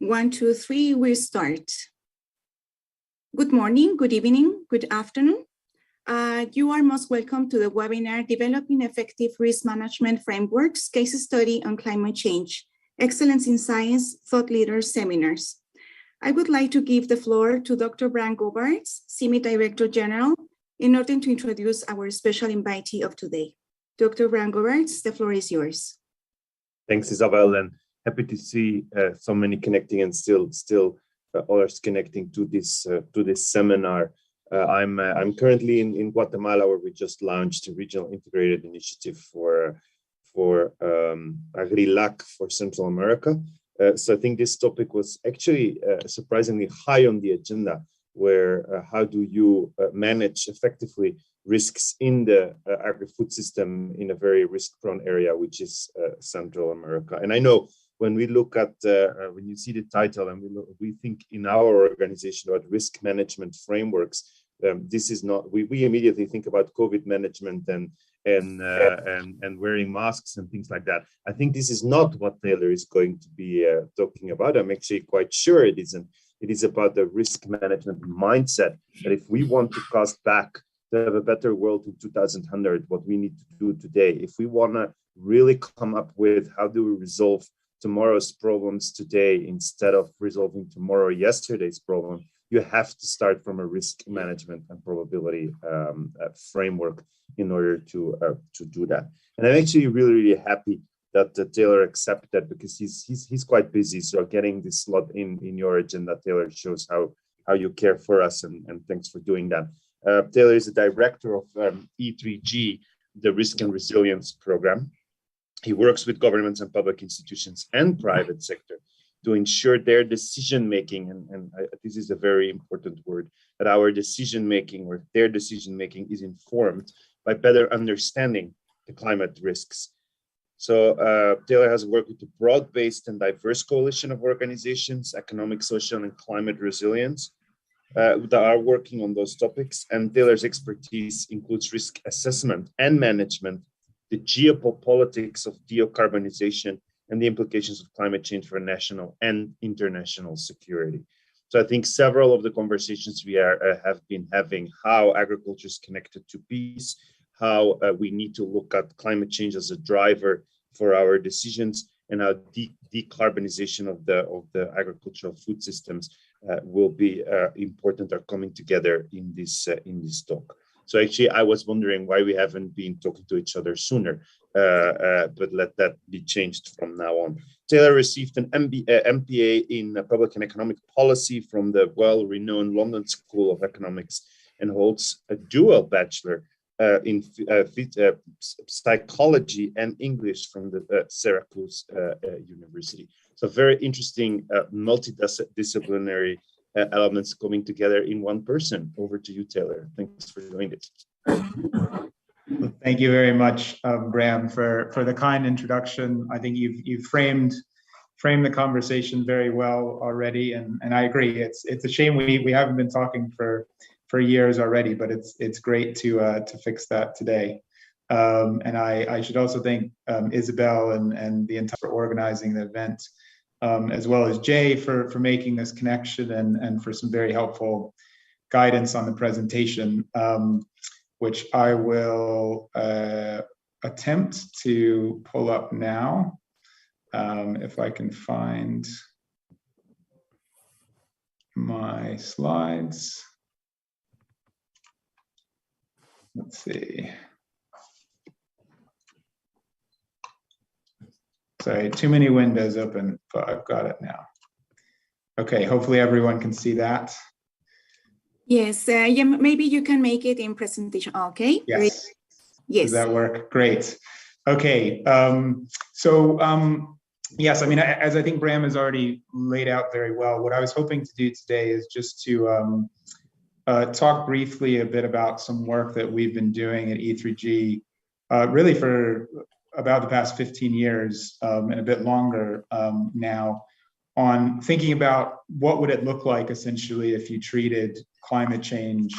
1, 2, 3, we start. Good morning, good evening, good afternoon. You are most welcome to the webinar, Developing Effective Risk Management Frameworks, Case Study on Climate Change, Excellence in Science, Thought Leaders Seminars. I would like to give the floor to Dr. Bram Govaerts, CIMMYT Director General, in order to introduce our special invitee of today. Dr. Bram Govaerts, the floor is yours. Thanks, Isabel, and happy to see so many connecting and still others connecting to this seminar. I'm currently in Guatemala, where we just launched a regional integrated initiative for Agri-LAC for Central America. So I think this topic was actually surprisingly high on the agenda, where how do you manage effectively risks in the agri-food system in a very risk-prone area, which is Central America. And I know when we look at, when you see the title and we think in our organization about risk management frameworks, this is not, we immediately think about COVID management and wearing masks and things like that. I think this is not what Taylor is going to be talking about. I'm actually quite sure it isn't. It is about the risk management mindset, that if we want to cast back to have a better world in 2100, what we need to do today, if we want to really come up with how do we resolve tomorrow's problems today instead of resolving yesterday's problem, you have to start from a risk management and probability framework in order to do that. And I'm actually really happy that Taylor accepted that, because he's quite busy. So getting this slot in your agenda, Taylor, shows how you care for us, and thanks for doing that. Taylor is the director of E3G, the Risk and Resilience Program. He works with governments and public institutions and private sector to ensure their decision-making, and this is a very important word, that our decision-making or their decision-making is informed by better understanding the climate risks. So Taylor has worked with a broad-based and diverse coalition of organizations, economic, social, and climate resilience, that are working on those topics. And Taylor's expertise includes risk assessment and management, the geopolitics of decarbonization, and the implications of climate change for national and international security. So I think several of the conversations we have been having, how agriculture is connected to peace, how we need to look at climate change as a driver for our decisions, and how decarbonization of the agricultural food systems will be important, are coming together in this talk. So actually, I was wondering why we haven't been talking to each other sooner, but let that be changed from now on. Taylor received an MPA in Public and Economic Policy from the well-renowned London School of Economics, and holds a dual bachelor in psychology and English from the Syracuse University. So very interesting multidisciplinary elements coming together in one person. Over to you, Taylor. Thanks for doing this. Thank you very much, Bram, for the kind introduction. I think you've framed the conversation very well already, and I agree. It's a shame we haven't been talking for years already, but it's great to fix that today. And I should also thank Isabel and the entire organizing the event, as well as Jay for making this connection and for some very helpful guidance on the presentation, which I will attempt to pull up now, if I can find my slides. Let's see. Sorry, too many windows open, but I've got it now. Okay, hopefully everyone can see that. Yes, yeah, maybe you can make it in presentation. Okay. Yes. Great. Yes. Does that work? Great. Okay. Yes, I mean, as I think Bram has already laid out very well, what I was hoping to do today is just to talk briefly a bit about some work that we've been doing at E3G, really for about the past 15 years and a bit longer now, on thinking about what would it look like essentially if you treated climate change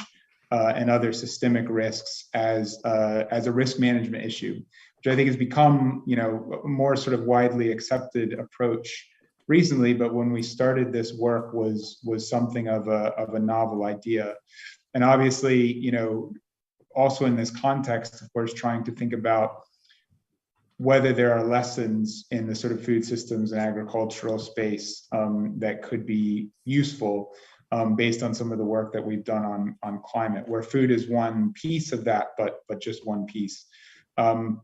and other systemic risks as a risk management issue, which I think has become, a more sort of widely accepted approach recently, but when we started this work was something of a novel idea. And obviously, you know, also in this context, of course, trying to think about whether there are lessons in the sort of food systems and agricultural space that could be useful based on some of the work that we've done on climate, where food is one piece of that, but just one piece. And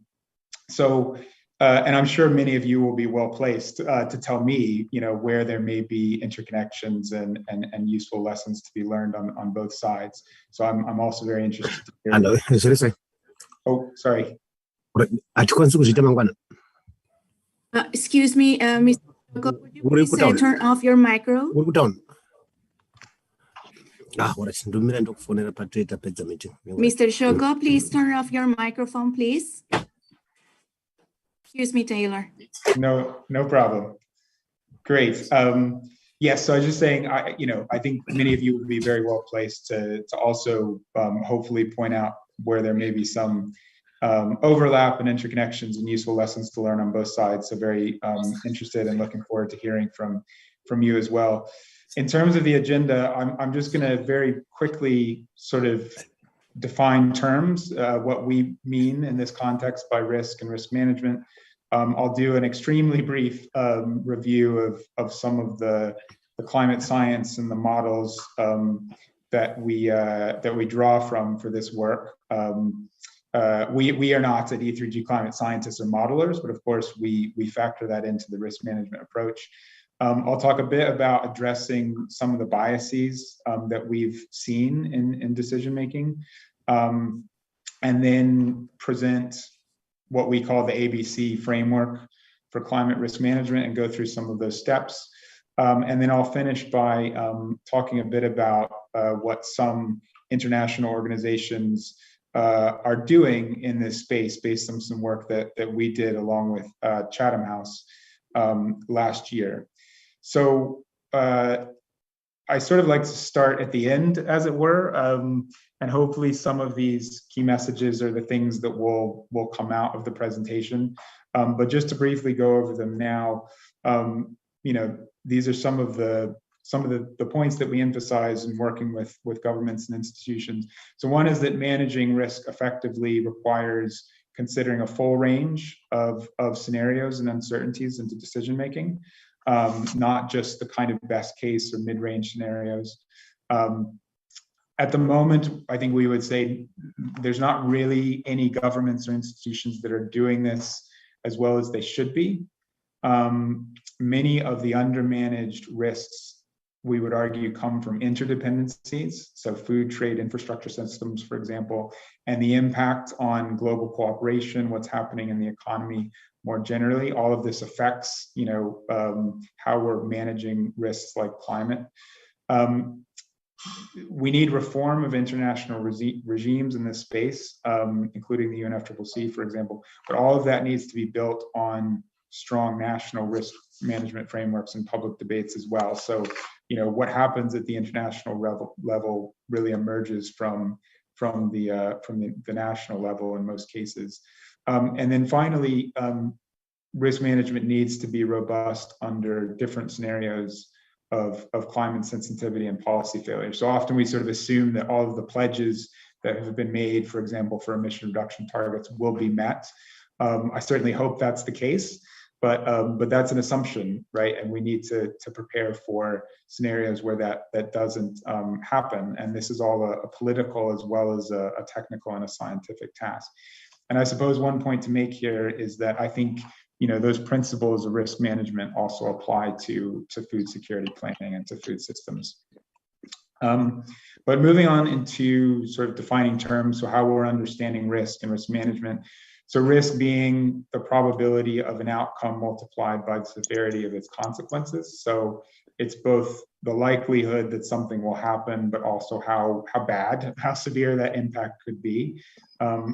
I'm sure many of you will be well placed to tell me, you know, where there may be interconnections and useful lessons to be learned on both sides. So I'm also very interested to hear. Hello, sorry. Oh, sorry. Excuse me, Mr. Shoko, would you please turn off your micro? Mr. Shoko, please turn off your microphone, please. Excuse me, Taylor. No problem. Great. Yes, so I was just saying, I think many of you would be very well placed to also hopefully point out where there may be some overlap and interconnections and useful lessons to learn on both sides. So very interested and looking forward to hearing from you as well. In terms of the agenda, I'm just going to very quickly sort of define terms, what we mean in this context by risk and risk management. I'll do an extremely brief review of some of the climate science and the models that we draw from for this work. We are not at E3G climate scientists or modelers, but of course we factor that into the risk management approach. I'll talk a bit about addressing some of the biases that we've seen in decision making, and then present what we call the ABC framework for climate risk management and go through some of those steps. And then I'll finish by talking a bit about what some international organizations are doing in this space based on some work that we did along with Chatham House last year. So I sort of like to start at the end, as it were, and hopefully some of these key messages are the things that will come out of the presentation. But just to briefly go over them now, you know, these are some of the points that we emphasize in working with governments and institutions. So one is that managing risk effectively requires considering a full range of scenarios and uncertainties into decision making, not just the kind of best case or mid-range scenarios. At the moment, I think we would say there's not really any governments or institutions that are doing this as well as they should be. Many of the undermanaged risks, we would argue, come from interdependencies, so food, trade, infrastructure systems, for example, and the impact on global cooperation, what's happening in the economy more generally. All of this affects, you know, how we're managing risks like climate. We need reform of international regimes in this space, including the UNFCCC, for example, but all of that needs to be built on strong national risk management frameworks and public debates as well. So, you know, what happens at the international level really emerges from the national level in most cases. And then finally, risk management needs to be robust under different scenarios of climate sensitivity and policy failure. So often we sort of assume that all of the pledges that have been made, for example, for emission reduction targets will be met. I certainly hope that's the case, but that's an assumption, right? And we need to prepare for scenarios where that doesn't happen. And this is all a political as well as a technical and a scientific task. And I suppose one point to make here is that I think, you know, those principles of risk management also apply to food security planning and to food systems. But moving on into sort of defining terms, so how we're understanding risk and risk management. So risk being the probability of an outcome multiplied by the severity of its consequences. So it's both the likelihood that something will happen, but also how bad, how severe that impact could be.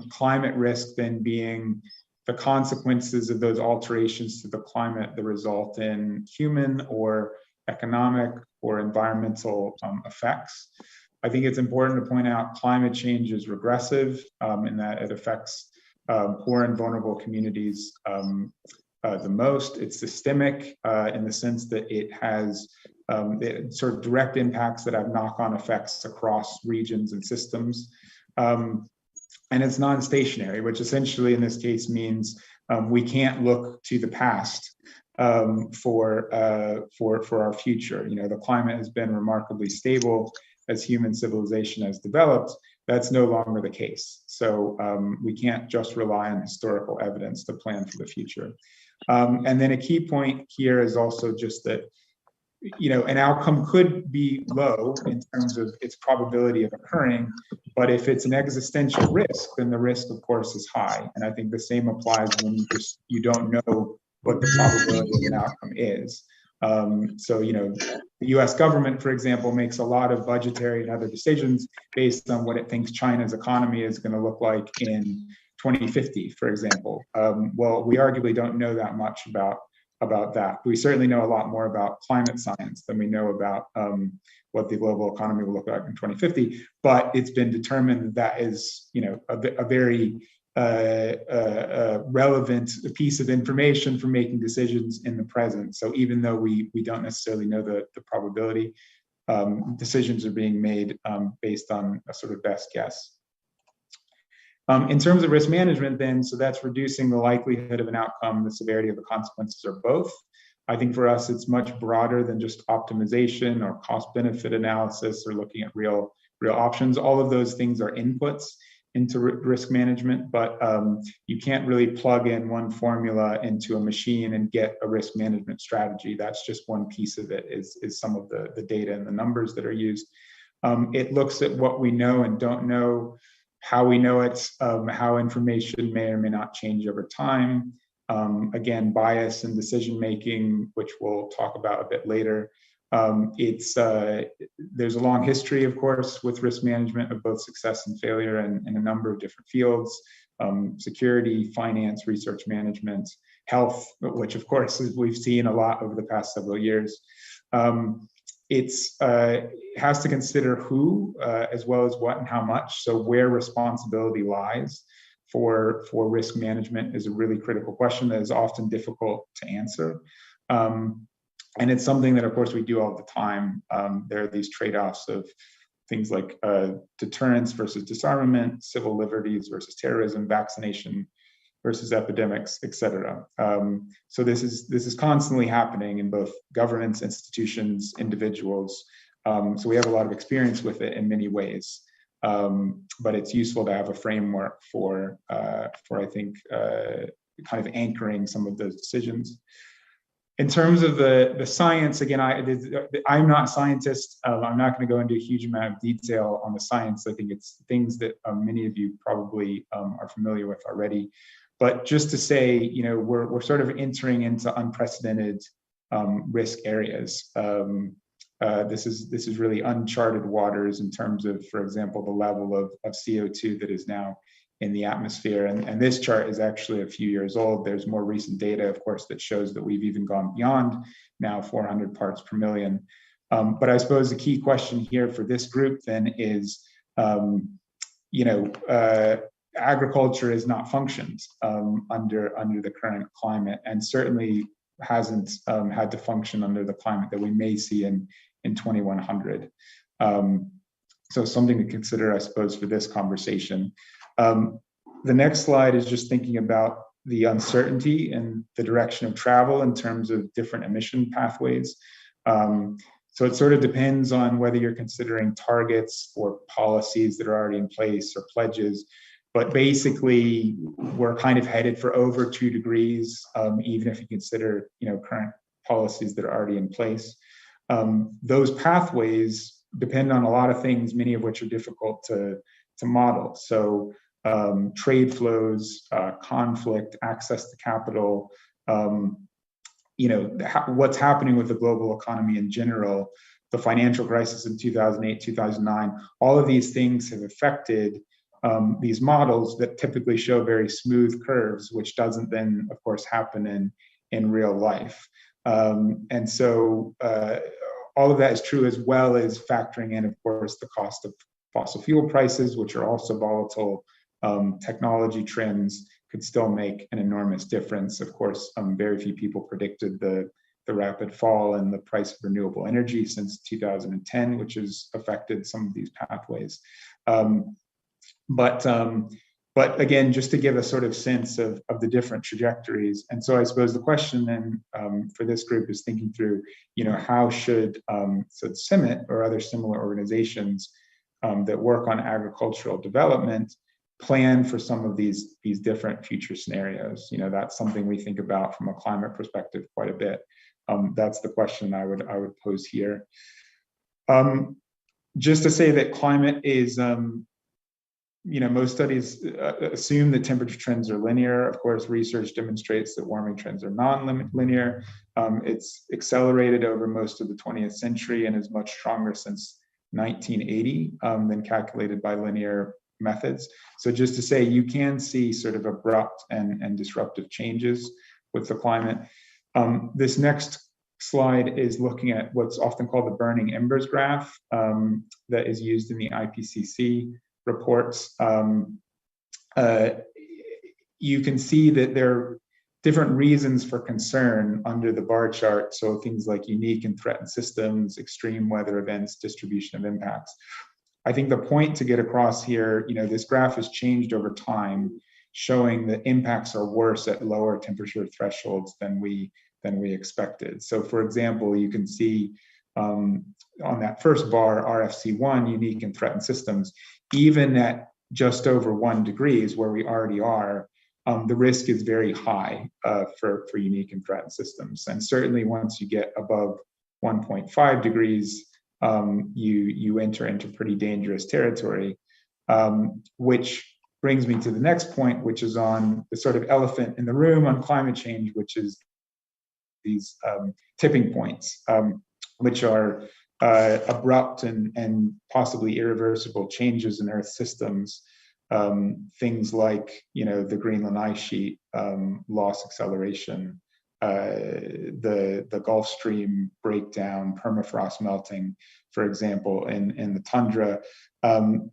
Climate risk then being the consequences of those alterations to the climate that result in human or economic or environmental effects. I think it's important to point out climate change is regressive in that it affects poor and vulnerable communities the most. It's systemic in the sense that it has sort of direct impacts that have knock-on effects across regions and systems. And it's non-stationary, which essentially in this case means we can't look to the past for our future. You know, the climate has been remarkably stable as human civilization has developed. That's no longer the case. So we can't just rely on historical evidence to plan for the future. And then a key point here is also just that, you know, an outcome could be low in terms of its probability of occurring, but if it's an existential risk, then the risk, of course, is high. And I think the same applies when you don't know what the probability of an outcome is. So, you know, the US government, for example, makes a lot of budgetary and other decisions based on what it thinks China's economy is going to look like in 2050, for example. Well, we arguably don't know that much about that. We certainly know a lot more about climate science than we know about what the global economy will look like in 2050. But it's been determined that is, you know, a very relevant piece of information for making decisions in the present. So even though we don't necessarily know the probability, decisions are being made based on a sort of best guess. In terms of risk management then, so that's reducing the likelihood of an outcome, the severity of the consequences, or both. I think for us, it's much broader than just optimization or cost benefit analysis or looking at real options. All of those things are inputs into risk management, but you can't really plug in one formula into a machine and get a risk management strategy. That's just one piece of it, is some of the data and the numbers that are used. It looks at what we know and don't know, how we know it, how information may or may not change over time. Again, bias in decision-making, which we'll talk about a bit later. There's a long history, of course, with risk management of both success and failure in a number of different fields, security, finance, research management, health, which of course we've seen a lot over the past several years. It has to consider who, as well as what and how much. So where responsibility lies for risk management is a really critical question that is often difficult to answer. And it's something that, of course, we do all the time. There are these trade-offs of things like deterrence versus disarmament, civil liberties versus terrorism, vaccination versus epidemics, et cetera. So this is constantly happening in both governments, institutions, individuals. So we have a lot of experience with it in many ways, but it's useful to have a framework for I think, kind of anchoring some of those decisions. In terms of the science, again, I'm not a scientist. I'm not going to go into a huge amount of detail on the science. I think it's things that many of you probably are familiar with already. But just to say, you know, we're sort of entering into unprecedented risk areas. This is really uncharted waters in terms of, for example, the level of CO2 that is now in the atmosphere. And this chart is actually a few years old. There's more recent data, of course, that shows that we've even gone beyond now 400 parts per million. But I suppose the key question here for this group then is, you know, agriculture has not functioned under the current climate, and certainly hasn't had to function under the climate that we may see in 2100. So something to consider, I suppose, for this conversation. The next slide is just thinking about the uncertainty and the direction of travel in terms of different emission pathways. So it sort of depends on whether you're considering targets or policies that are already in place or pledges. But basically, we're kind of headed for over 2 degrees, even if you consider, you know, current policies that are already in place. Those pathways depend on a lot of things, many of which are difficult to model. So trade flows, conflict, access to capital, you know, what's happening with the global economy in general, the financial crisis in 2008, 2009, all of these things have affected these models that typically show very smooth curves, which doesn't then, of course, happen in real life. And so all of that is true, as well as factoring in, of course, the cost of fossil fuel prices, which are also volatile, technology trends could still make an enormous difference. Of course, very few people predicted the rapid fall in the price of renewable energy since 2010, which has affected some of these pathways. But again, just to give a sort of sense of the different trajectories. And so I suppose the question then for this group is thinking through, how should CIMMYT or other similar organizations that work on agricultural development plan for some of these different future scenarios? That's something we think about from a climate perspective quite a bit. That's the question I would pose here. Just to say that climate is, most studies assume that temperature trends are linear. Of course, research demonstrates that warming trends are non-linear. It's accelerated over most of the 20th century and is much stronger since 1980 than calculated by linear methods. So just to say, you can see sort of abrupt and disruptive changes with the climate. This next slide is looking at what's often called the burning embers graph that is used in the IPCC reports. You can see that there are different reasons for concern under the bar chart. So things like unique and threatened systems, extreme weather events, distribution of impacts. I think the point to get across here, this graph has changed over time, showing that impacts are worse at lower temperature thresholds than we expected. So for example, you can see on that first bar, RFC1, unique and threatened systems, even at just over 1 degrees where we already are, the risk is very high for unique and threatened systems. And certainly once you get above 1.5 degrees, you enter into pretty dangerous territory, which brings me to the next point, which is on the sort of elephant in the room on climate change, which is these tipping points, which are abrupt and possibly irreversible changes in Earth systems. Things like, the Greenland ice sheet, loss acceleration, the Gulf Stream breakdown, permafrost melting, for example, in the tundra.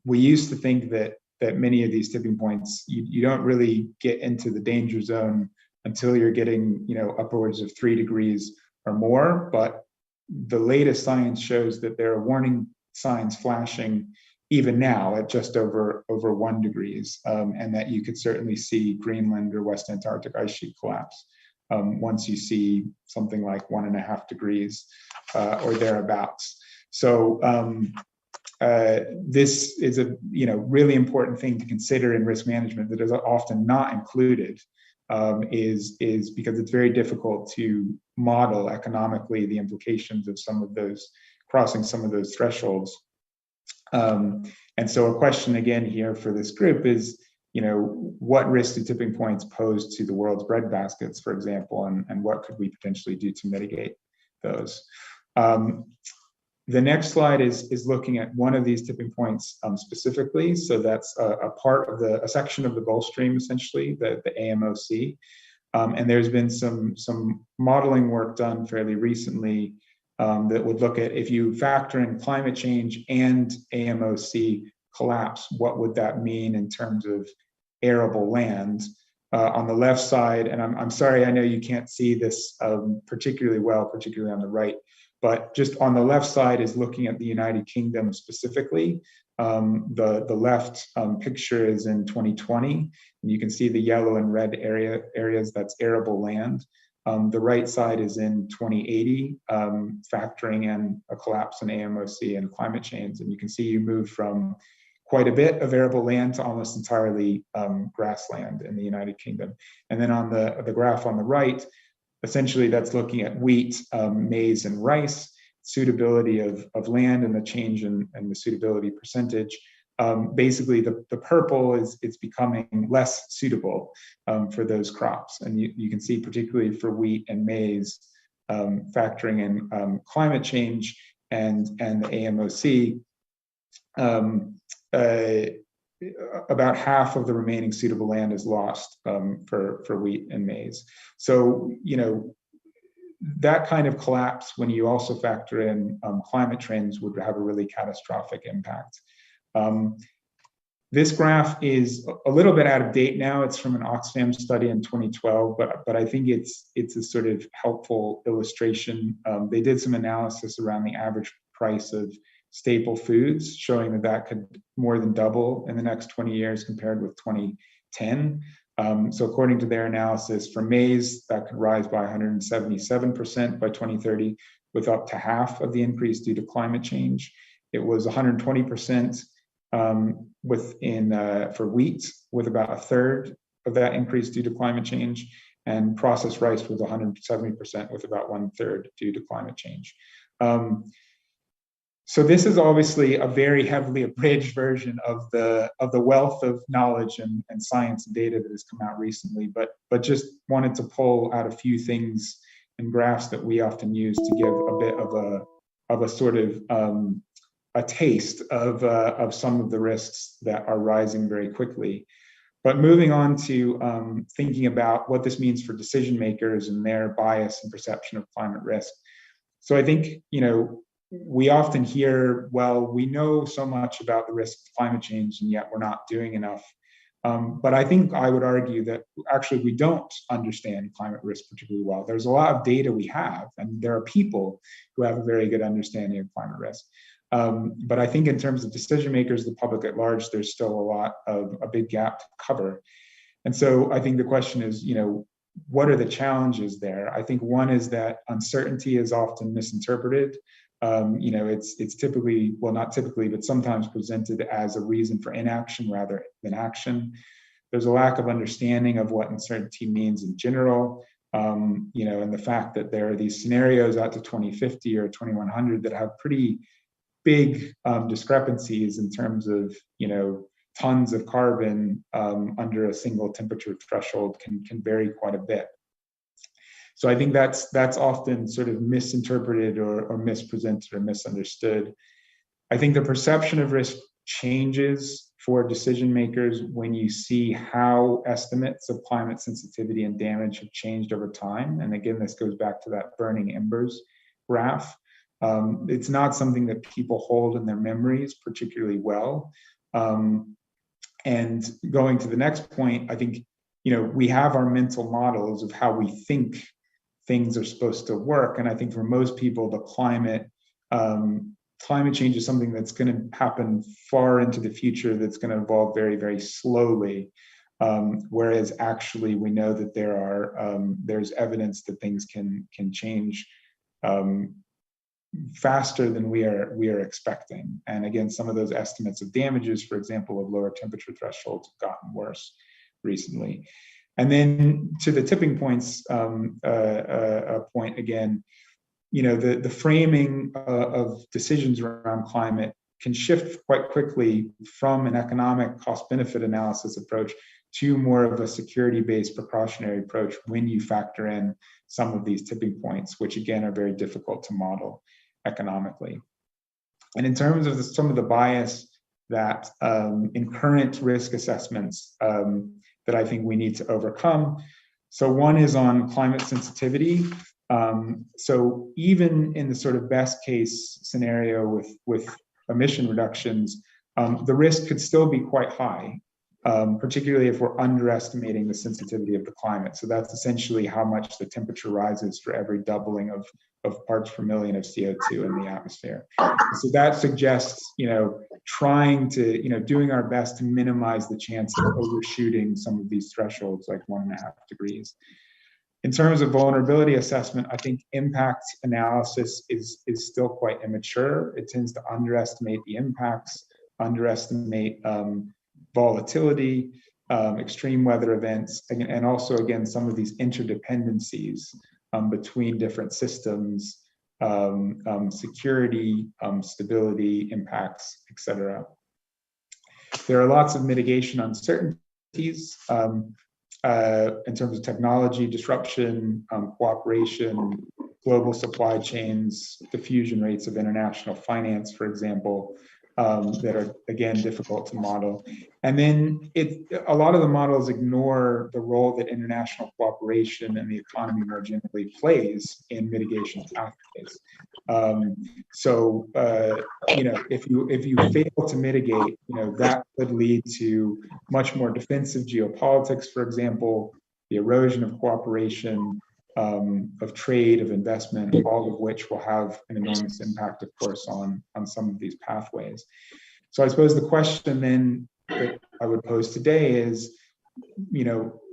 We used to think that many of these tipping points, you don't really get into the danger zone until you're getting, upwards of 3 degrees or more. But the latest science shows that there are warning signs flashing even now at just over 1 degrees, and that you could certainly see Greenland or West Antarctic ice sheet collapse once you see something like 1.5 degrees or thereabouts. So this is a really important thing to consider in risk management that is often not included, is because it's very difficult to model economically the implications of crossing some of those thresholds. And so a question again here for this group is, what risk do tipping points pose to the world's bread baskets, for example, and what could we potentially do to mitigate those? The next slide is looking at one of these tipping points specifically. So that's a section of the Gulf Stream, essentially, the AMOC. And there's been some modeling work done fairly recently that would look at, if you factor in climate change and AMOC collapse, what would that mean in terms of arable land? On the left side, and I'm sorry, I know you can't see this particularly well, particularly on the right, but just on the left side is looking at the United Kingdom specifically. The left picture is in 2020, and you can see the yellow and red areas, that's arable land. The right side is in 2080, factoring in a collapse in AMOC and climate change. And you can see you move from quite a bit of arable land to almost entirely grassland in the United Kingdom. And then on the graph on the right, essentially that's looking at wheat, maize, and rice, suitability of land and the change in the suitability percentage. Basically, the purple it's becoming less suitable for those crops. And you can see, particularly for wheat and maize, factoring in climate change and the AMOC, about half of the remaining suitable land is lost for wheat and maize. So, that kind of collapse, when you also factor in climate trends, would have a really catastrophic impact. This graph is a little bit out of date now. It's from an Oxfam study in 2012, but I think it's a sort of helpful illustration. They did some analysis around the average price of staple foods, showing that that could more than double in the next 20 years compared with 2010. So according to their analysis, for maize, that could rise by 177% by 2030, with up to half of the increase due to climate change. It was 120% for wheat, with about a third of that increase due to climate change, and processed rice was 170%, with about 1/3 due to climate change. So this is obviously a very heavily abridged version of the wealth of knowledge and science and data that has come out recently, but just wanted to pull out a few things and graphs that we often use to give a bit of a sort of a taste of some of the risks that are rising very quickly. But moving on to thinking about what this means for decision makers and their bias and perception of climate risk. So I think, we often hear, well, we know so much about the risk of climate change, and yet we're not doing enough. But I think I would argue that actually we don't understand climate risk particularly well. There's a lot of data we have, and there are people who have a very good understanding of climate risk. But I think in terms of decision makers, the public at large, there's still a big gap to cover. And so I think the question is, what are the challenges there? I think one is that uncertainty is often misinterpreted. It's typically, well, not typically, but sometimes presented as a reason for inaction rather than action. There's a lack of understanding of what uncertainty means in general, and the fact that there are these scenarios out to 2050 or 2100 that have pretty big discrepancies in terms of, tons of carbon under a single temperature threshold can vary quite a bit. So I think that's often sort of misinterpreted or mispresented or misunderstood. I think the perception of risk changes for decision makers when you see how estimates of climate sensitivity and damage have changed over time. And again, this goes back to that burning embers graph. It's not something that people hold in their memories particularly well. And going to the next point, I think, we have our mental models of how we think things are supposed to work. And I think for most people, the climate change is something that's going to happen far into the future, that's going to evolve very, very slowly. Whereas actually we know that there's evidence that things can change faster than we are expecting. And again, some of those estimates of damages, for example, of lower temperature thresholds have gotten worse recently. And then to the tipping points point again, the framing of decisions around climate can shift quite quickly from an economic cost-benefit analysis approach to more of a security-based precautionary approach when you factor in some of these tipping points, which again are very difficult to model economically. And in terms of some of the bias that in current risk assessments that I think we need to overcome. So one is on climate sensitivity. So even in the sort of best case scenario with emission reductions, the risk could still be quite high, particularly if we're underestimating the sensitivity of the climate. So that's essentially how much the temperature rises for every doubling of parts per million of CO2 in the atmosphere. So that suggests, trying to, doing our best to minimize the chance of overshooting some of these thresholds, like 1.5 degrees. In terms of vulnerability assessment, I think impact analysis is still quite immature. It tends to underestimate the impacts, underestimate volatility, extreme weather events, and also, again, some of these interdependencies between different systems, security, stability, impacts, etc. There are lots of mitigation uncertainties in terms of technology disruption, cooperation, global supply chains, diffusion rates of international finance, for example. that are, again, difficult to model. And then a lot of the models ignore the role that international cooperation and the economy more generally plays in mitigation pathways. If you fail to mitigate, that could lead to much more defensive geopolitics, for example, the erosion of cooperation, of trade, of investment, all of which will have an enormous impact, of course, on some of these pathways. So I suppose the question then that I would pose today is,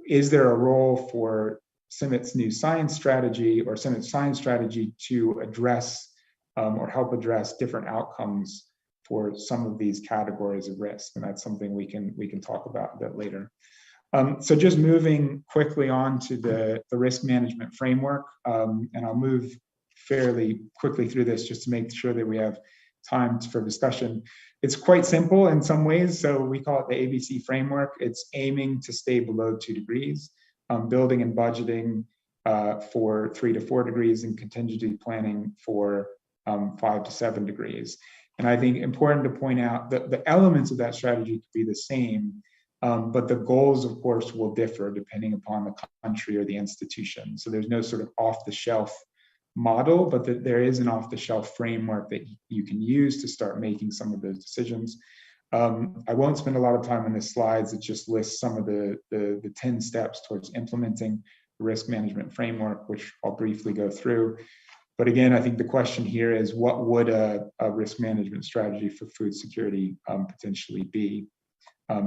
is there a role for CIMMYT's new science strategy or CIMMYT's science strategy to address or help address different outcomes for some of these categories of risk? And that's something we can talk about a bit later. So just moving quickly on to the risk management framework, and I'll move fairly quickly through this just to make sure that we have time for discussion. It's quite simple in some ways, so we call it the ABC framework. It's aiming to stay below 2 degrees, building and budgeting for 3 to 4 degrees, and contingency planning for 5 to 7 degrees. And I think important to point out that the elements of that strategy could be the same, but the goals, of course, will differ depending upon the country or the institution. So there's no sort of off-the-shelf model, but there is an off-the-shelf framework that you can use to start making some of those decisions. I won't spend a lot of time on the slides. It just lists some of the 10 steps towards implementing the risk management framework, which I'll briefly go through. But again, I think the question here is, what would a risk management strategy for food security potentially be?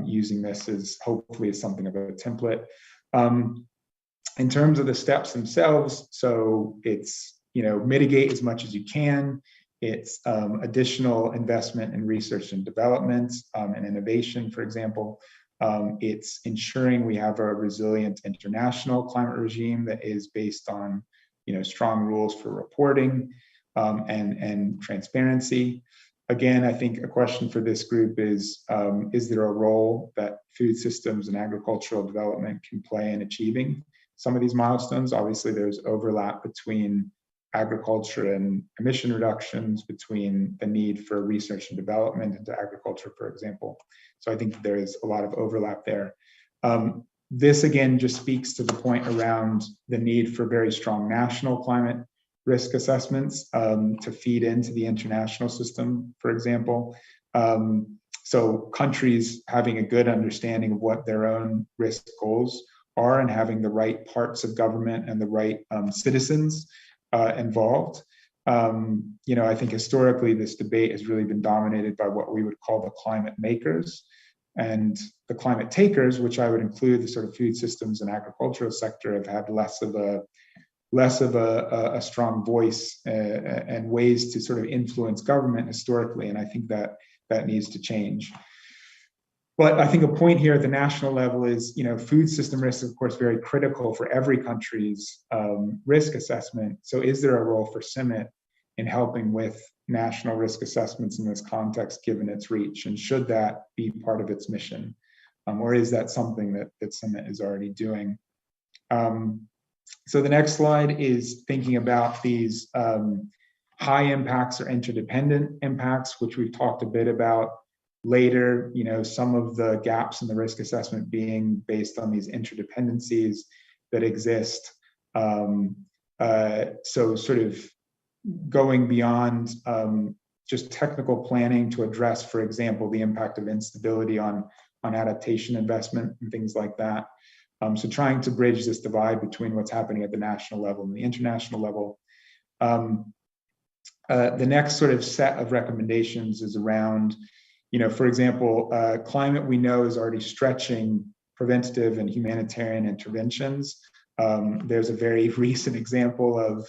Using this as hopefully as something of a template. In terms of the steps themselves, so it's mitigate as much as you can. It's additional investment in research and development and innovation, for example. It's ensuring we have a resilient international climate regime that is based on strong rules for reporting and transparency. Again, I think a question for this group is there a role that food systems and agricultural development can play in achieving some of these milestones? Obviously, there's overlap between agriculture and emission reductions, between the need for research and development into agriculture, for example. So I think there is a lot of overlap there. This, again, just speaks to the point around the need for very strong national climate risk assessments to feed into the international system, for example. So countries having a good understanding of what their own risk goals are and having the right parts of government and the right citizens involved. I think historically this debate has really been dominated by what we would call the climate makers, and the climate takers, which I would include the sort of food systems and agricultural sector, have had less of a strong voice and ways to sort of influence government historically, and I think that needs to change. But I think a point here at the national level is, food system risk is, of course, very critical for every country's risk assessment. So is there a role for CIMMYT in helping with national risk assessments in this context, given its reach? And should that be part of its mission? Or is that something that CIMMYT is already doing? So the next slide is thinking about these high impacts or interdependent impacts, which we've talked a bit about later. Some of the gaps in the risk assessment being based on these interdependencies that exist. So sort of going beyond just technical planning to address, for example, the impact of instability on adaptation investment and things like that. So trying to bridge this divide between what's happening at the national level and the international level. The next sort of set of recommendations is around, for example, climate we know is already stretching preventative and humanitarian interventions. There's a very recent example of,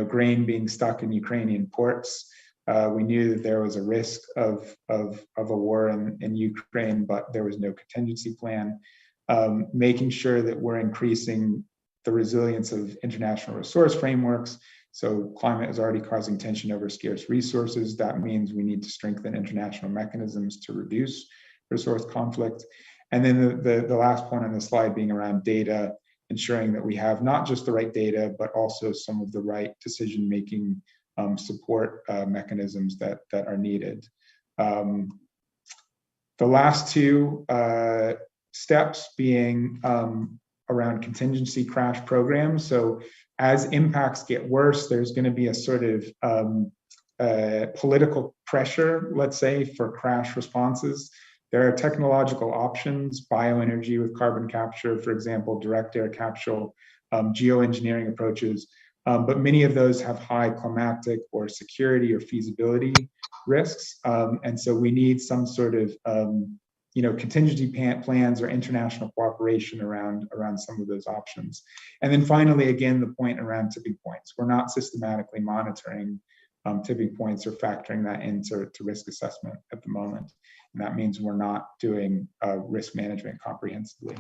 grain being stuck in Ukrainian ports. We knew that there was a risk of a war in Ukraine, but there was no contingency plan. Making sure that we're increasing the resilience of international resource frameworks. So climate is already causing tension over scarce resources. That means we need to strengthen international mechanisms to reduce resource conflict. And then the last point on the slide being around data, ensuring that we have not just the right data, but also some of the right decision-making support mechanisms that are needed. The last two steps being around contingency crash programs. So as impacts get worse, there's going to be a sort of political pressure, let's say, for crash responses. There are technological options, bioenergy with carbon capture, for example, direct air capture, geoengineering approaches, but many of those have high climactic or security or feasibility risks. And so we need some sort of contingency plans or international cooperation around some of those options. And then finally, again, the point around tipping points. We're not systematically monitoring tipping points or factoring that into risk assessment at the moment. And that means we're not doing risk management comprehensively.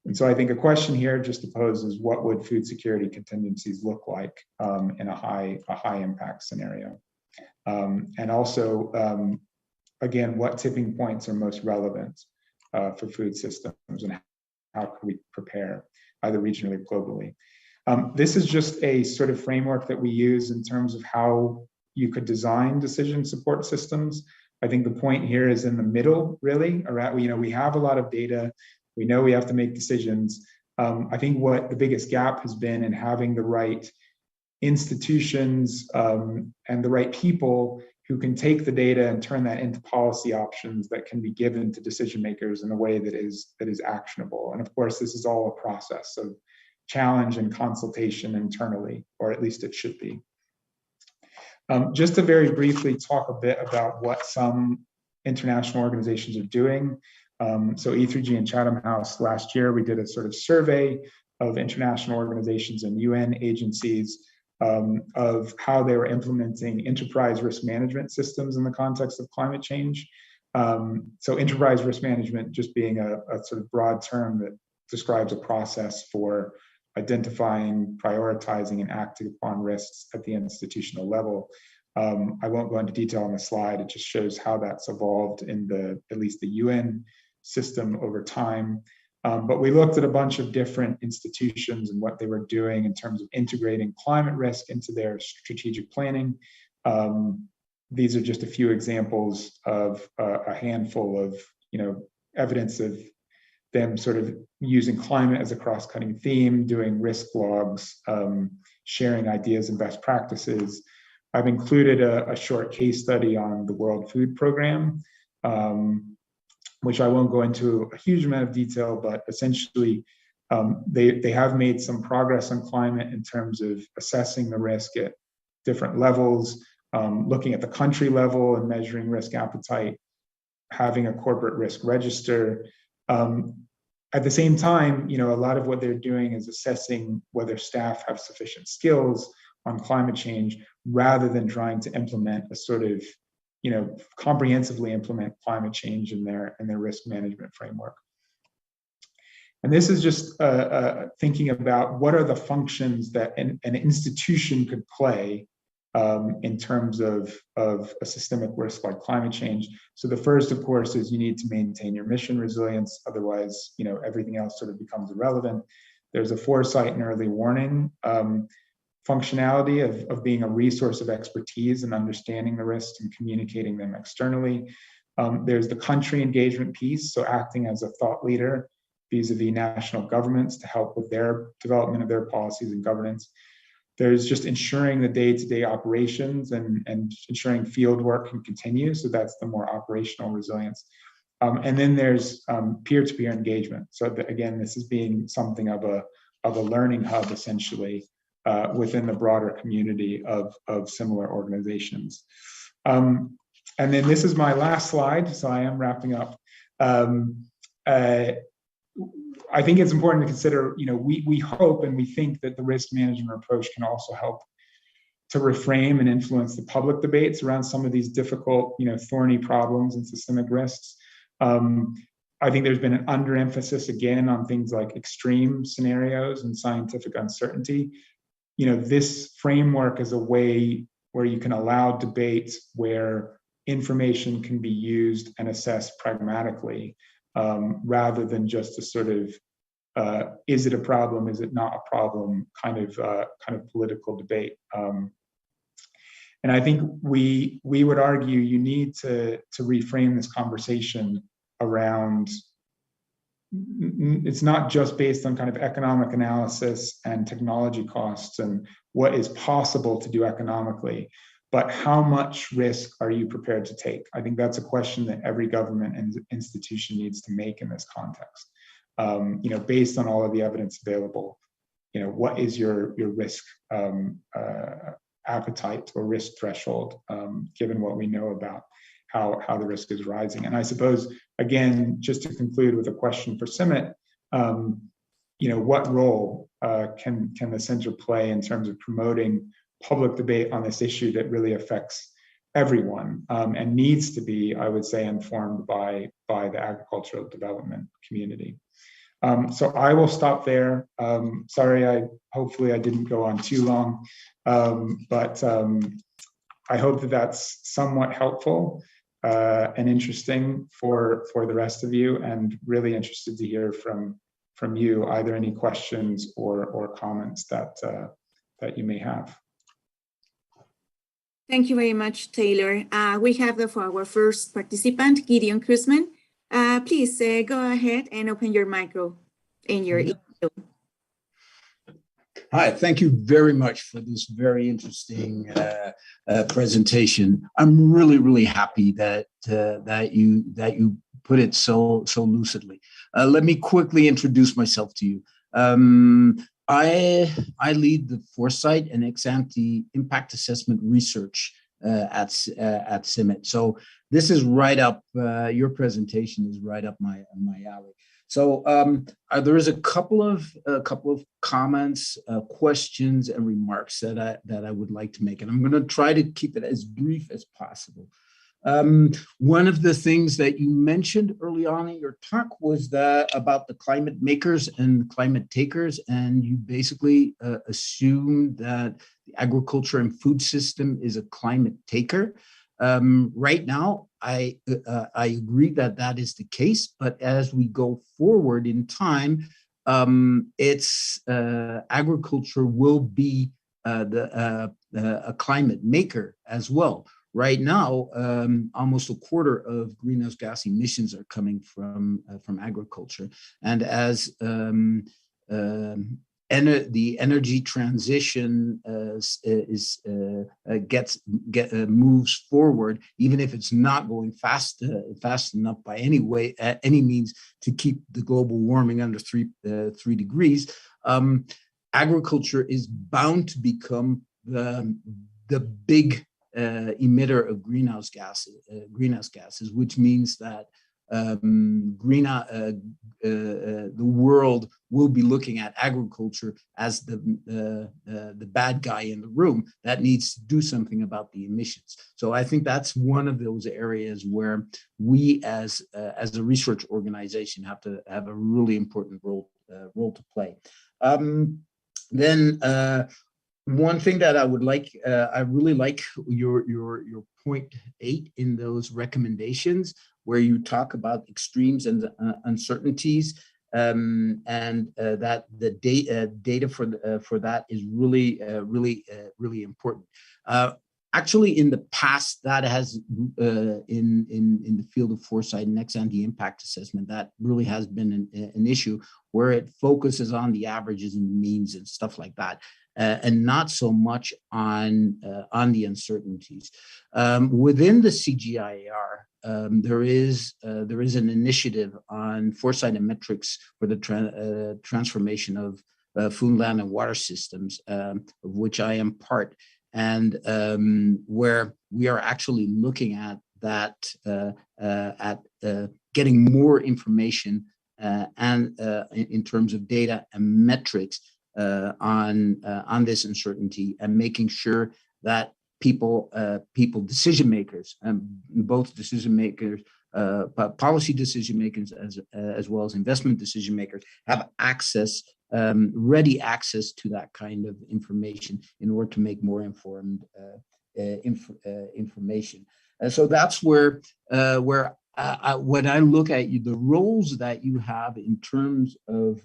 And so I think a question here just to pose is, what would food security contingencies look like in a high impact scenario? And also, again, what tipping points are most relevant for food systems, and how can we prepare either regionally or globally? This is just a sort of framework that we use in terms of how you could design decision support systems. I think the point here is in the middle, really. We have a lot of data. We know we have to make decisions. I think what the biggest gap has been in having the right institutions and the right people who can take the data and turn that into policy options that can be given to decision makers in a way that is actionable. And of course, this is all a process of challenge and consultation internally, or at least it should be. Just to very briefly talk a bit about what some international organizations are doing. So E3G and Chatham House last year, we did a sort of survey of international organizations and UN agencies of how they were implementing enterprise risk management systems in the context of climate change. So enterprise risk management just being a sort of broad term that describes a process for identifying, prioritizing, and acting upon risks at the institutional level. I won't go into detail on the slide. It just shows how that's evolved in at least the UN system over time. But we looked at a bunch of different institutions and what they were doing in terms of integrating climate risk into their strategic planning. These are just a few examples of a handful of evidence of them sort of using climate as a cross-cutting theme, doing risk logs, sharing ideas and best practices. I've included a short case study on the World Food Program, which I won't go into a huge amount of detail, but essentially they have made some progress on climate in terms of assessing the risk at different levels, looking at the country level and measuring risk appetite, having a corporate risk register. At the same time, a lot of what they're doing is assessing whether staff have sufficient skills on climate change, rather than trying to implement a sort of, comprehensively implement climate change in their risk management framework. And this is just thinking about what are the functions that an institution could play in terms of a systemic risk like climate change. So the first, of course, is you need to maintain your mission resilience. Otherwise, everything else sort of becomes irrelevant. There's a foresight and early warning functionality of being a resource of expertise and understanding the risks and communicating them externally. There's the country engagement piece, so acting as a thought leader vis-a-vis national governments to help with their development of their policies and governance. There's just ensuring the day-to-day operations and ensuring field work can continue. So that's the more operational resilience. And then there's peer-to-peer engagement. So again, this is being something of a learning hub, essentially, within the broader community of similar organizations. And then this is my last slide, so I am wrapping up. I think it's important to consider, we hope and we think that the risk management approach can also help to reframe and influence the public debates around some of these difficult, thorny problems and systemic risks. I think there's been an underemphasis again on things like extreme scenarios and scientific uncertainty. This framework is a way where you can allow debate where information can be used and assessed pragmatically, rather than just a sort of is it a problem, is it not a problem kind of political debate. And I think we would argue you need to reframe this conversation around, it's not just based on kind of economic analysis and technology costs and what is possible to do economically, but how much risk are you prepared to take? I think that's a question that every government and institution needs to make in this context. Based on all of the evidence available, what is your risk appetite or risk threshold, given what we know about how the risk is rising? And I suppose, again, just to conclude with a question for CIMMYT, what role can the center play in terms of promoting public debate on this issue that really affects everyone, and needs to be, I would say, informed by the agricultural development community? So I will stop there. Sorry, hopefully I didn't go on too long, but I hope that that's somewhat helpful and interesting for the rest of you, and really interested to hear from you either any questions or comments that you may have. Thank you very much, Taylor. We have for our first participant, Gideon Cruzman. Please go ahead and open your micro in your email. Hi, thank you very much for this very interesting presentation. I'm really happy that you put it so lucidly. Let me quickly introduce myself to you. I lead the foresight and ex-ante impact assessment research at CIMMYT. So this is right up, your presentation is right up my alley. So there is a couple of comments, questions, and remarks that I would like to make, and I'm going to try to keep it as brief as possible. One of the things that you mentioned early on in your talk was about the climate makers and climate takers, and you basically assumed that the agriculture and food system is a climate taker. Right now, I agree that is the case, but as we go forward in time, agriculture will be a climate maker as well. Right now, almost a quarter of greenhouse gas emissions are coming from agriculture, and as the energy transition moves forward, even if it's not going fast enough by any means to keep the global warming under 3 degrees, agriculture is bound to become the big emitter of greenhouse gases, which means that the world will be looking at agriculture as the bad guy in the room that needs to do something about the emissions. So I think that's one of those areas where we, as a research organization, have to have a really important role to play. One thing that I would like, I really like your point 8 in those recommendations, where you talk about extremes and uncertainties, and that the data for that is really important. Actually, in the past, that has in the field of foresight and ex-ante impact assessment, that really has been an issue where it focuses on the averages and means and stuff like that, and not so much on the uncertainties. Within the CGIAR, there is an initiative on foresight and metrics for the transformation of food, land, and water systems, of which I am part, and where we are actually looking at that, at getting more information and in terms of data and metrics on this uncertainty, and making sure that people, decision makers, both decision makers, policy decision makers, as well as investment decision makers, have access, ready access to that kind of information in order to make more informed information. And so that's where when I look at you, the roles that you have in terms of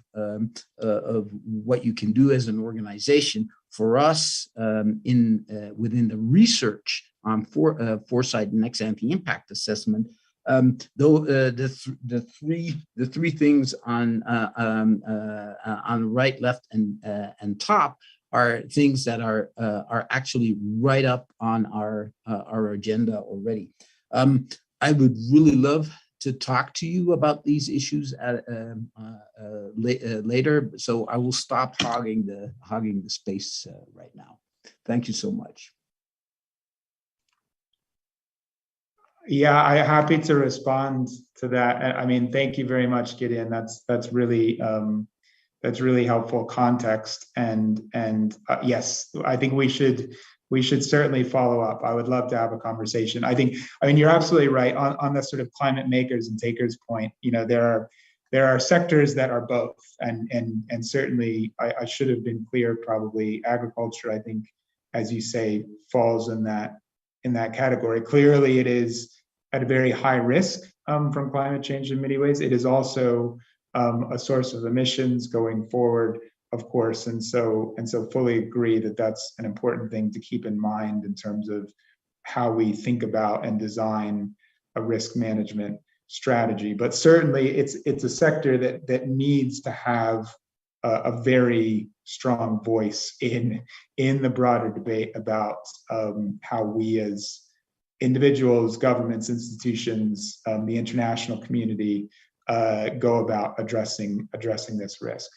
what you can do as an organization, for us within the research on foresight and ex-ante impact assessment, though the three things on right, left, and top are things that are actually right up on our agenda already. I would really love to talk to you about these issues later, so I will stop hogging the space right now. Thank you so much. Yeah, I'm happy to respond to that. I mean, thank you very much, Gideon. That's really helpful context. And yes, I think we should certainly follow up. I would love to have a conversation. I mean, you're absolutely right on the sort of climate makers and takers point. You know, there are sectors that are both, and certainly I should have been clear. Probably agriculture, I think, as you say, falls in that category. Clearly, it is at a very high risk from climate change in many ways. It is also a source of emissions going forward, of course, and so fully agree that that's an important thing to keep in mind in terms of how we think about and design a risk management strategy. But certainly, it's a sector that needs to have a very strong voice in the broader debate about how we as individuals, governments, institutions, the international community go about addressing this risk,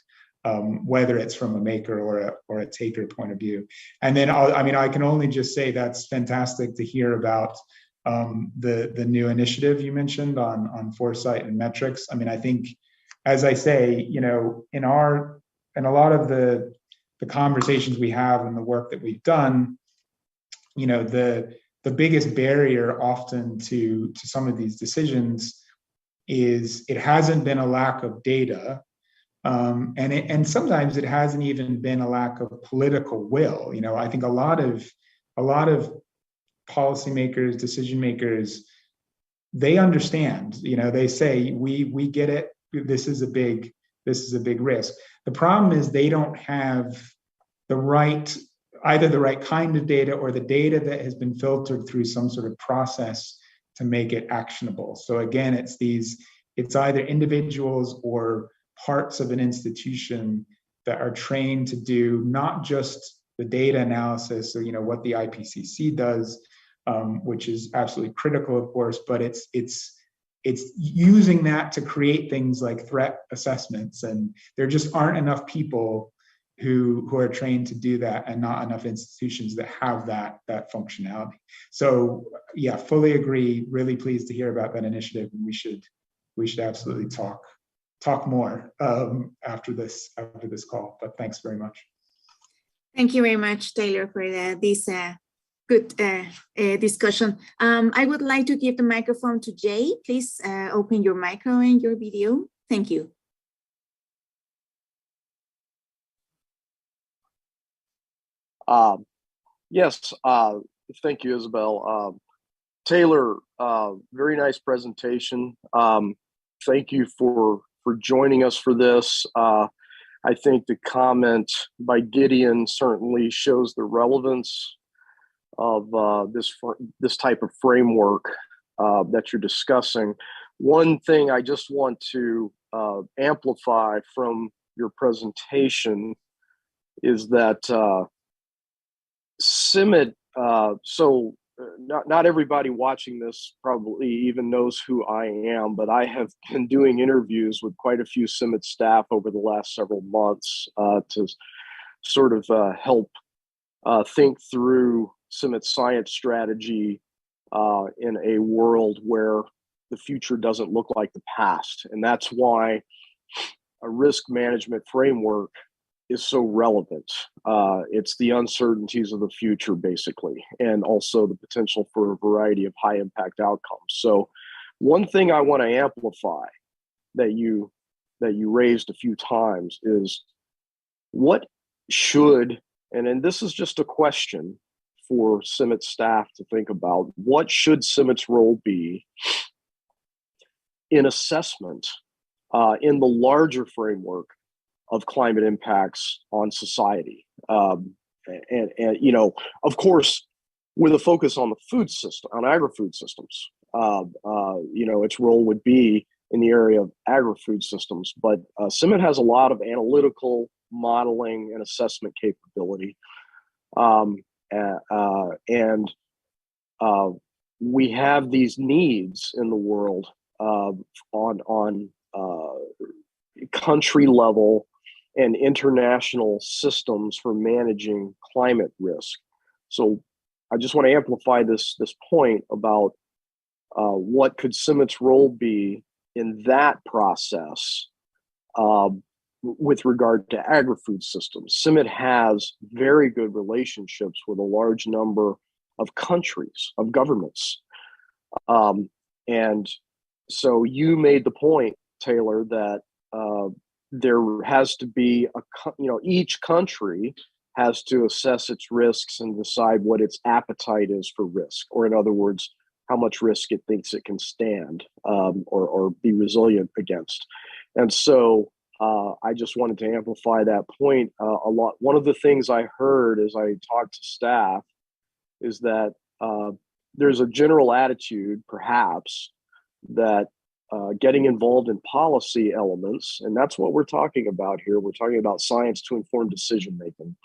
whether it's from a maker or a taker point of view. And then I can only just say that's fantastic to hear about the new initiative you mentioned on foresight and metrics. I mean, I think, as I say, you know, in a lot of the conversations we have and the work that we've done, you know, the biggest barrier often to some of these decisions is it hasn't been a lack of data, and sometimes it hasn't even been a lack of political will. You know, I think a lot of policymakers, decision makers, they understand. You know, they say we get it. This is a big risk. The problem is they don't have either the right kind of data or the data that has been filtered through some sort of process to make it actionable. So again, it's either individuals or parts of an institution that are trained to do not just the data analysis or, you know, what the IPCC does, which is absolutely critical, of course, but it's using that to create things like threat assessments. And there just aren't enough people who are trained to do that, and not enough institutions that have that functionality. So yeah, fully agree. Really pleased to hear about that initiative, and we should absolutely talk more after this call. But thanks very much. Thank you very much, Taylor, for this good discussion. I would like to give the microphone to Jay. Please open your micro and your video. Thank you. Yes, thank you, Isabel. Taylor, very nice presentation. Thank you for joining us for this. I think the comment by Gideon certainly shows the relevance of this type of framework that you're discussing. One thing I just want to amplify from your presentation is that CIMMYT, so not everybody watching this probably even knows who I am, but I have been doing interviews with quite a few CIMMYT staff over the last several months to sort of help think through CIMMYT science strategy in a world where the future doesn't look like the past. And that's why a risk management framework is so relevant. It's the uncertainties of the future, basically, and also the potential for a variety of high impact outcomes. So one thing I want to amplify that you raised a few times is what should, and this is just a question for CIMMYT staff to think about, what should CIMMYT's role be in assessment in the larger framework of climate impacts on society. And you know, of course, with a focus on the food system, on agri-food systems, you know, its role would be in the area of agri-food systems. But CIMMYT has a lot of analytical modeling and assessment capability. And we have these needs in the world on country level and international systems for managing climate risk. So I just want to amplify this point about what could CIMMYT's role be in that process with regard to agri-food systems. CIMMYT has very good relationships with a large number of countries, of governments. And so you made the point, Taylor, that there has to be each country has to assess its risks and decide what its appetite is for risk, or in other words, how much risk it thinks it can stand or be resilient against. And so I just wanted to amplify that point a lot. One of the things I heard as I talked to staff is that there's a general attitude, perhaps, that getting involved in policy elements, and that's what we're talking about here. We're talking about science to inform decision making.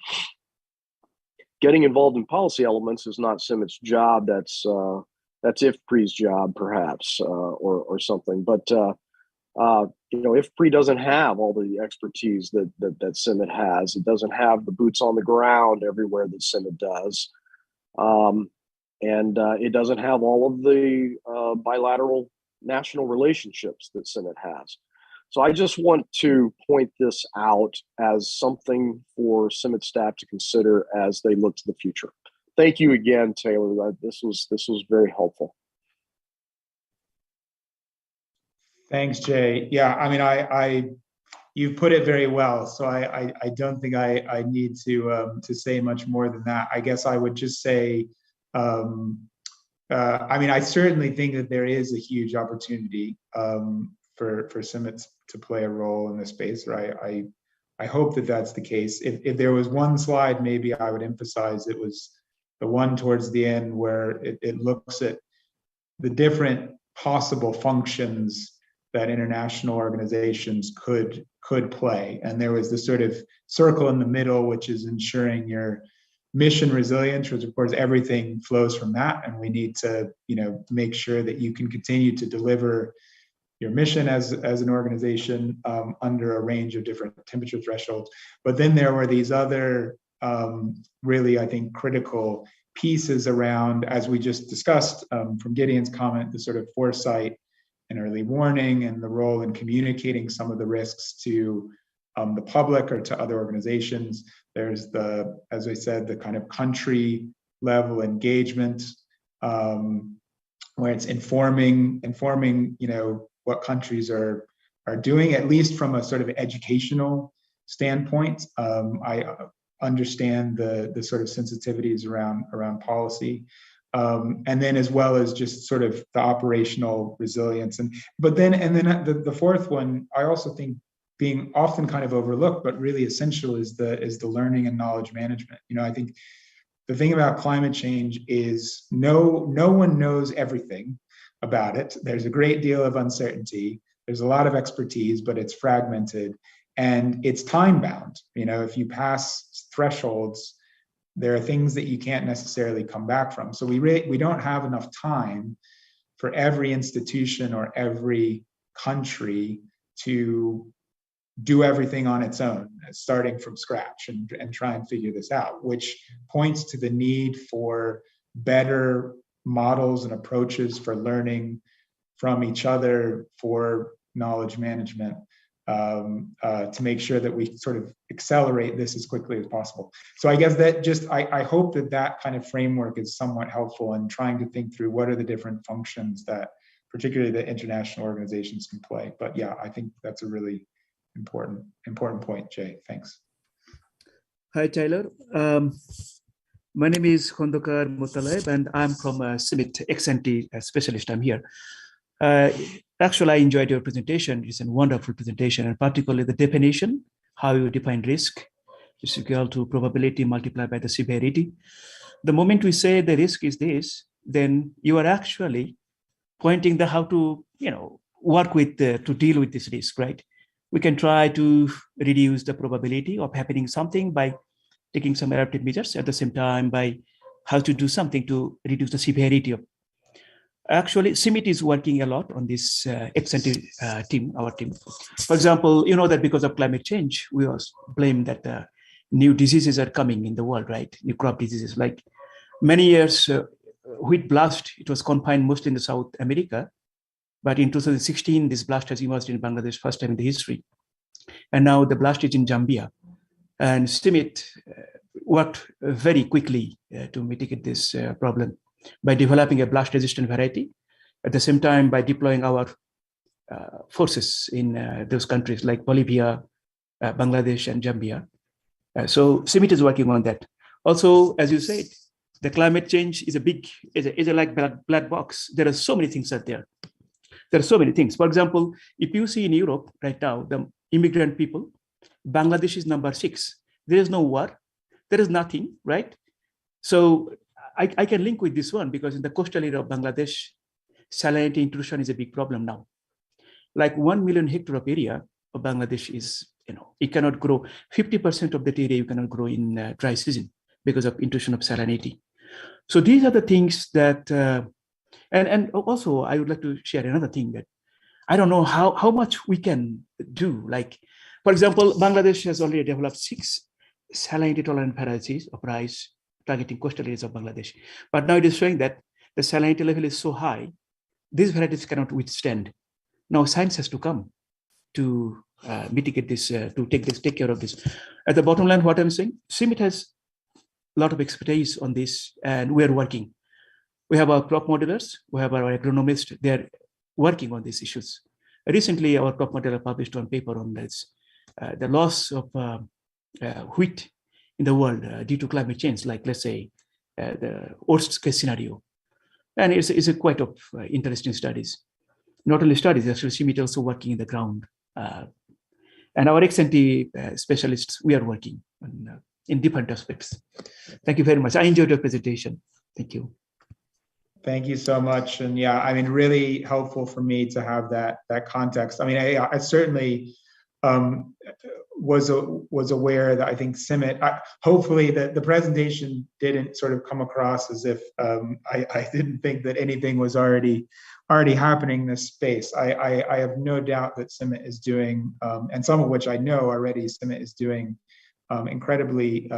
Getting involved in policy elements is not CIMMYT's job. That's IFPRI's job, perhaps, or something. But you know, IFPRI doesn't have all the expertise that CIMMYT has. It doesn't have the boots on the ground everywhere that CIMMYT does, and it doesn't have all of the bilateral national relationships that CIMMYT has. So I just want to point this out as something for CIMMYT staff to consider as they look to the future. Thank you again, Taylor. This was very helpful. Thanks, Jay. Yeah, I mean, you put it very well. So I don't think I need to say much more than that. I guess I would just say, I mean, I certainly think that there is a huge opportunity for CIMMYT to play a role in this space, right? I hope that that's the case. If there was one slide, maybe I would emphasize it was the one towards the end where it looks at the different possible functions that international organizations could play. And there was this sort of circle in the middle, which is ensuring your mission resilience, which of course everything flows from that. And we need to, you know, make sure that you can continue to deliver your mission as an organization under a range of different temperature thresholds. But then there were these other really, I think, critical pieces around, as we just discussed from Gideon's comment, the sort of foresight and early warning and the role in communicating some of the risks to the public or to other organizations. There's the, as I said, the kind of country level engagement where it's informing, you know, what countries are doing, at least from a sort of educational standpoint. I understand the sort of sensitivities around policy. And then as well as just sort of the operational resilience. But then the fourth one, I also think being often kind of overlooked, but really essential is the learning and knowledge management. You know, I think the thing about climate change is no one knows everything about it. There's a great deal of uncertainty. There's a lot of expertise, but it's fragmented and it's time bound. You know, if you pass thresholds, there are things that you can't necessarily come back from. So we don't have enough time for every institution or every country to do everything on its own, starting from scratch and try and figure this out, which points to the need for better models and approaches for learning from each other for knowledge management to make sure that we sort of accelerate this as quickly as possible. So I guess that just, I hope that kind of framework is somewhat helpful in trying to think through what are the different functions that particularly the international organizations can play. But yeah, I think that's a really important point, Jay. Thanks. Hi, Tyler. My name is Khondokar Mutaleb, and I'm from CIMMYT XNT specialist. I'm here. Actually, I enjoyed your presentation. It's a wonderful presentation, and particularly the definition, how you define risk is equal to probability multiplied by the severity. The moment we say the risk is this, then you are actually pointing the how to, work with to deal with this risk, right? We can try to reduce the probability of happening something by taking some adaptive measures, at the same time by how to do something to reduce the severity of. Actually, CIMMYT is working a lot on this ex-ante team, our team. For example, you know that because of climate change, we also blame that new diseases are coming in the world, right? New crop diseases. Like many years, wheat blast, it was confined mostly in the South America. But in 2016, this blast has emerged in Bangladesh, first time in the history. And now the blast is in Zambia. And CIMMYT worked very quickly to mitigate this problem by developing a blast-resistant variety. At the same time, by deploying our forces in those countries like Bolivia, Bangladesh, and Zambia. So CIMMYT is working on that. Also, as you said, the climate change is a like black box. There are so many things out there. There are so many things. For example, if you see in Europe right now, the immigrant people, Bangladesh is number 6. There is no war. There is nothing, right? So I can link with this one because in the coastal area of Bangladesh, salinity intrusion is a big problem now. Like 1 million hectare of area of Bangladesh is, it cannot grow. 50% of that area you cannot grow in dry season because of intrusion of salinity. So these are the things that, and also I would like to share another thing that I don't know how much we can do. Like, for example, Bangladesh has already developed 6 salinity tolerant varieties of rice targeting coastal areas of Bangladesh. But now it is showing that the salinity level is so high, these varieties cannot withstand. Now science has to come to mitigate this, to take care of this. At the bottom line, what I'm saying, CIMMYT has a lot of expertise on this, and we're working. We have our crop modelers, we have our agronomists, they're working on these issues. Recently, our crop modeler published one paper on this, the loss of wheat in the world due to climate change, like let's say the worst case scenario. And it's a quite of interesting studies. Not only studies, actually CIMMYT also working in the ground. And our ex-ante specialists, we are working on, in different aspects. Thank you very much. I enjoyed your presentation. Thank you. Thank you so much. And yeah, I mean, really helpful for me to have that context. I mean, I certainly was aware that I think CIMMYT, hopefully the presentation didn't sort of come across as if I didn't think that anything was already happening in this space. I have no doubt that CIMMYT is doing, and some of which I know already, CIMMYT is doing incredibly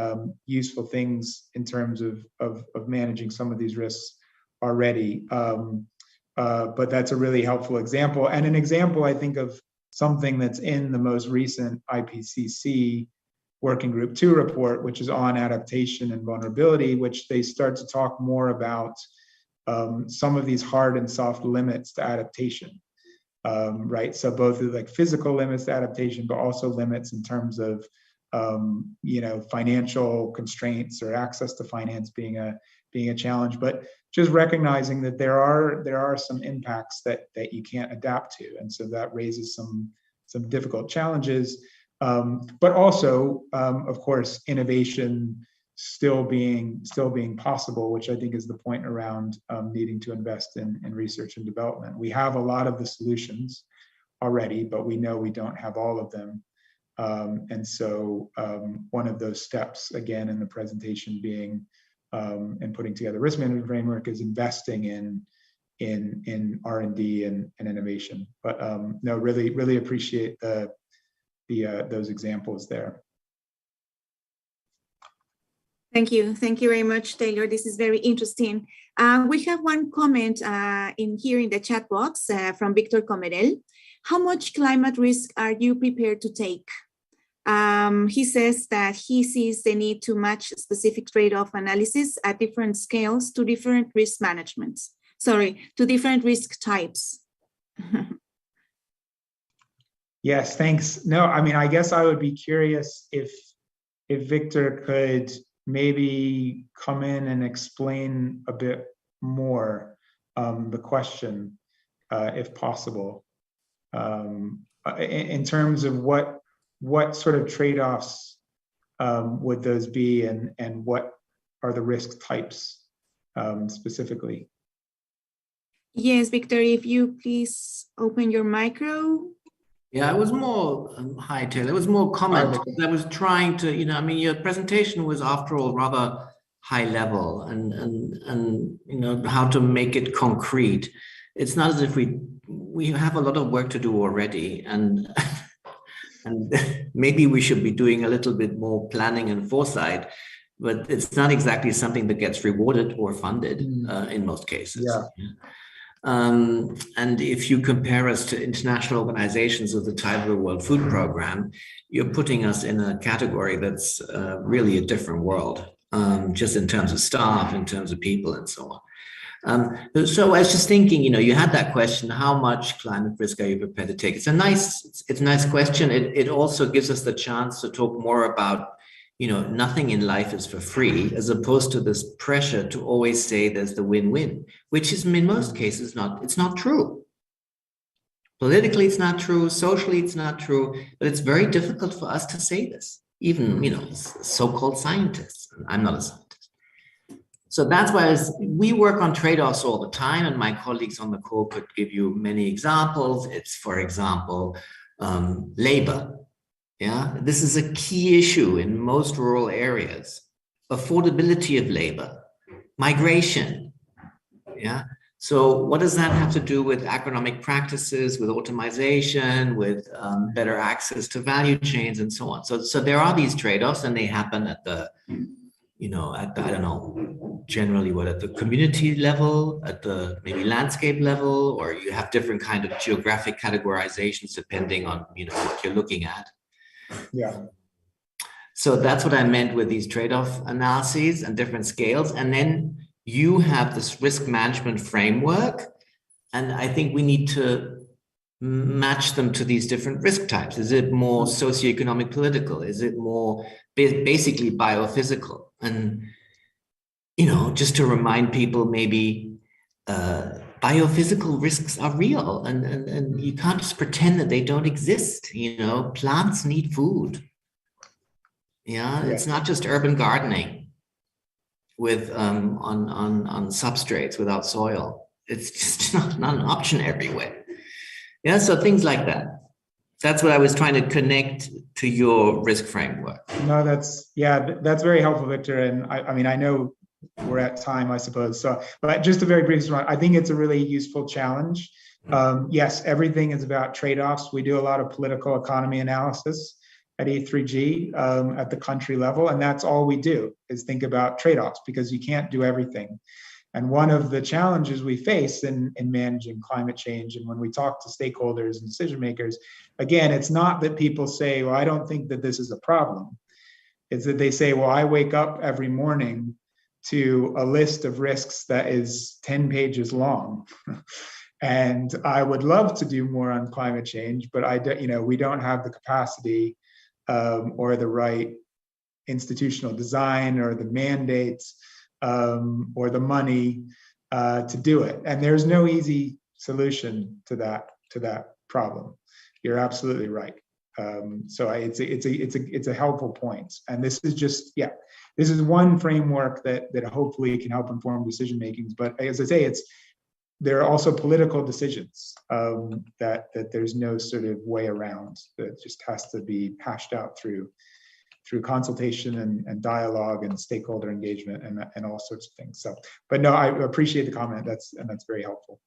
useful things in terms of managing some of these risks already. But that's a really helpful example, and an example, I think, of something that's in the most recent IPCC Working Group 2 report, which is on adaptation and vulnerability, which they start to talk more about some of these hard and soft limits to adaptation, right? So both like physical limits to adaptation, but also limits in terms of financial constraints or access to finance being a challenge, but just recognizing that there are some impacts that you can't adapt to, and so that raises some difficult challenges. But also, of course, innovation still being possible, which I think is the point around needing to invest in research and development. We have a lot of the solutions already, but we know we don't have all of them. And so one of those steps, again, in the presentation being and putting together risk management framework is investing in R&D and innovation. But no, really appreciate those examples there. Thank you very much, Taylor. This is very interesting. We have one comment in the chat box from Victor Comerel. How much climate risk are you prepared to take? He says that he sees the need to match specific trade-off analysis at different scales to different risk to different risk types. Yes, thanks. No, I mean, I guess I would be curious if Victor could maybe come in and explain a bit more the question, if possible. in terms of what sort of trade-offs would those be, and what are the risk types specifically? Yes, Victor, if you please open your micro. Yeah, it was more, hi Taylor, it was more comment. I was trying to, I mean, your presentation was after all rather high level, and how to make it concrete. It's not as if we have a lot of work to do already, and maybe we should be doing a little bit more planning and foresight, but it's not exactly something that gets rewarded or funded in most cases. Yeah. And if you compare us to international organizations of the type of the World Food Program, you're putting us in a category that's really a different world, just in terms of staff, in terms of people, and so on. So I was just thinking, you had that question, how much climate risk are you prepared to take? It's a nice question. It also gives us the chance to talk more about, nothing in life is for free, as opposed to this pressure to always say there's the win-win, which is in most cases it's not true. Politically, it's not true. Socially, it's not true. But it's very difficult for us to say this, even, so-called scientists. I'm not a scientist. So that's why we work on trade-offs all the time, and my colleagues on the call could give you many examples. It's, for example, labor. Yeah, this is a key issue in most rural areas. Affordability of labor, migration. Yeah, so what does that have to do with agronomic practices, with automation, with better access to value chains, and so on? So there are these trade-offs, and they happen at the, I don't know, generally at the community level, at the maybe landscape level, or you have different kind of geographic categorizations depending on what you're looking at. Yeah. So that's what I meant with these trade-off analyses and different scales. And then you have this risk management framework. And I think we need to match them to these different risk types. Is it more socioeconomic political? Is it more basically biophysical? And, just to remind people, maybe biophysical risks are real, and you can't just pretend that they don't exist. Plants need food. Yeah, it's not just urban gardening with on substrates without soil. It's just not an option everywhere. Yeah, so things like that. That's what I was trying to connect to your risk framework. No, that's very helpful, Victor. And I mean, I know we're at time, I suppose. So, but just a very brief response. I think it's a really useful challenge. Yes, everything is about trade-offs. We do a lot of political economy analysis at E3G at the country level, and that's all we do is think about trade-offs, because you can't do everything. And one of the challenges we face in managing climate change, and when we talk to stakeholders and decision makers, again, it's not that people say, well, I don't think that this is a problem. It's that they say, well, I wake up every morning to a list of risks that is 10 pages long. And I would love to do more on climate change, but we don't have the capacity or the right institutional design or the mandates or the money to do it. And there's no easy solution to that problem. You're absolutely right. So it's a helpful point. And this is just, this is one framework that hopefully can help inform decision makings. But as I say, there are also political decisions that there's no sort of way around. That just has to be hashed out through consultation and dialogue and stakeholder engagement and all sorts of things. So, but no, I appreciate the comment. That's very helpful.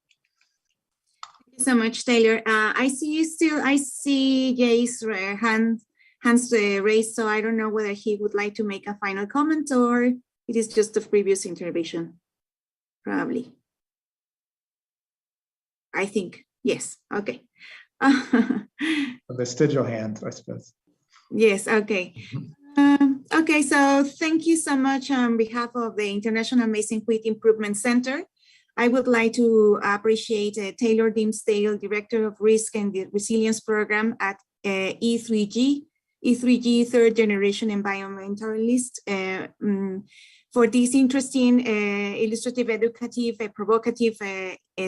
Thank you so much, Taylor. I see Jay's hands raised, so I don't know whether he would like to make a final comment or it is just a previous intervention, probably. I think, yes, okay. The vestigial hand, I suppose. Yes, okay. Okay, so thank you so much on behalf of the International Maize Wheat Improvement Center. I would like to appreciate Taylor Dimsdale, Director of Risk and the Resilience Program at E3G, third generation environmentalist, for this interesting, illustrative, educative, provocative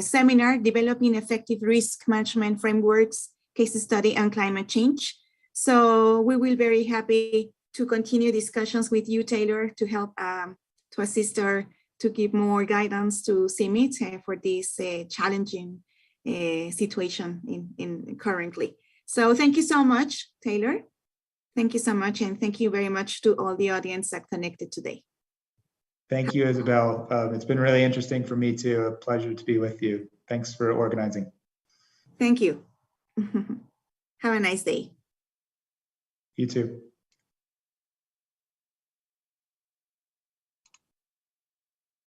seminar, Developing Effective Risk Management Frameworks, Case Study on Climate Change. So we will be very happy to continue discussions with you, Taylor, to help to assist her to give more guidance to CIMMYT for this challenging situation in currently. So thank you so much, Taylor. Thank you so much, and thank you very much to all the audience that connected today. Thank you, Isabel. It's been really interesting for me too. A pleasure to be with you. Thanks for organizing. Thank you. Have a nice day. You too.